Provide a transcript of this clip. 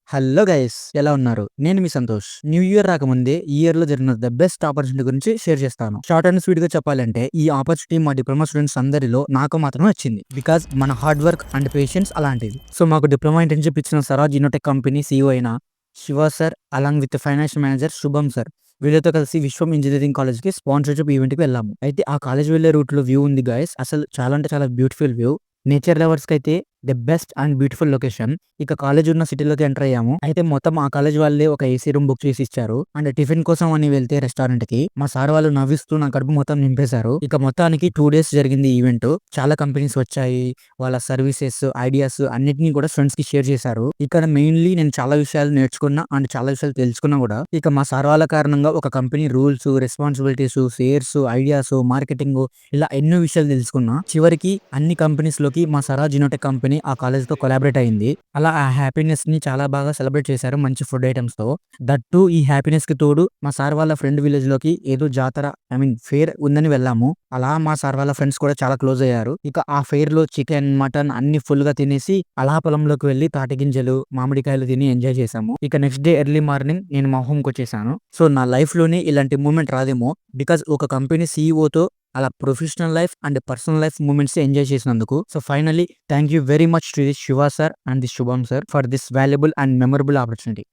Hello guys, ఎలా ఉన్నారు? నేను మీ సంతోష్. న్యూ ఇయర్ రాకముందే ఈ ఇయర్ లో జరిగిన ద బెస్ట్ ఆపర్చునిటీ గురించి షేర్ చేస్తాను. షార్ట్ అండ్ స్వీట్ గా చెప్పాలంటే ఈ ఆపర్చునిటీ మా డిప్లొమా స్టూడెంట్స్ అందరిలో నాకు మాత్రమే వచ్చింది. బికాస్ మన హార్డ్ వర్క్ అండ్ పేషెన్స్ అలాంటిది. సో మాకు డిప్లొమా ఇంటర్న్షిప్ ఇచ్చిన సరాజ్ ఇన్నోటెక్ కంపెనీ సీఈఓ అయిన Shiva sir along with financial manager శుభం సార్ వీళ్ళతో కలిసి విశ్వం ఇంజనీరింగ్ కాలేజ్ కి స్పాన్సర్షిప్ ఈవెంట్ కి వెళ్ళాము. అయితే ఆ కాలేజ్ వెళ్లే రూట్ లో వ్యూ ఉంది గైస్, అసలు చాలా అంటే చాలా బ్యూటిఫుల్ వ్యూ. నేచర్ లవర్స్ కి అయితే the best and beautiful location. ఇక కాలేజ్ ఉన్న సిటీలోకి ఎంటర్ అయ్యాము. అయితే మొత్తం ఆ కాలేజ్ వాళ్ళే ఒక ఏసీ రూమ్ బుక్ చేసి ఇచ్చారు. అండ్ టిఫిన్ కోసం అని వెళ్తే రెస్టారెంట్ కి మా సార్ వాళ్ళు నవ్విస్తూ నా కడుపు మొత్తం నింపేశారు. ఇక మొత్తానికి 2 days జరిగింది ఈవెంట్. చాలా కంపెనీస్ వచ్చాయి. వాళ్ళ సర్వీసెస్, ఐడియాస్ అన్నిటినీ కూడా ఫ్రెండ్స్ కి షేర్ చేశారు. ఇక్కడ మెయిన్లీ నేను చాలా విషయాలు నేర్చుకున్నా అండ్ చాలా విషయాలు తెలుసుకున్నా కూడా. ఇక మా సార్ వాళ్ళ కారణంగా ఒక company rules, responsibilities, shares, ideas, marketing ఇలా ఎన్నో విషయాలు తెలుసుకున్నా. చివరికి అన్ని కంపెనీస్ లోకి మా సరాజ్ ఇన్నోటెక్ కంపెనీ ఆ కాలేజ్ తో కొలాబరేట్ అయింది. అలా ఆ హ్యాపీనెస్ ని చాలా బాగా సెలబ్రేట్ చేశారు మంచి ఫుడ్ ఐటమ్స్ తో. దట్టు ఈ హ్యాపీనెస్ కి తోడు మా సార్ వాళ్ళ ఫ్రెండ్ విలేజ్ లోకి ఏదో జాతర ఫేర్ ఉందని వెళ్ళాము. అలా మా సార్ వాళ్ళ ఫ్రెండ్స్ కూడా చాలా క్లోజ్ అయ్యారు. ఇక ఆ ఫెయిర్ లో చికెన్, మటన్ అన్ని ఫుల్ గా తినేసి అలా పొలంలోకి వెళ్లి తాటి గింజలు, మామిడికాయలు తిని ఎంజాయ్ చేశాము. ఇక నెక్స్ట్ డే ఎర్లీ మార్నింగ్ నేను మా హోమ్ కి వచ్చేసాను. సో నా లైఫ్ లోనే ఇలాంటి మూమెంట్ రాదేమో. బికాస్ ఒక కంపెనీ సీఈఓ తో అలా professional life and personal life moments enjoy చేసినందుకు. So finally thank you very much to this Shiva sir and this Shubham sir for this valuable and memorable opportunity.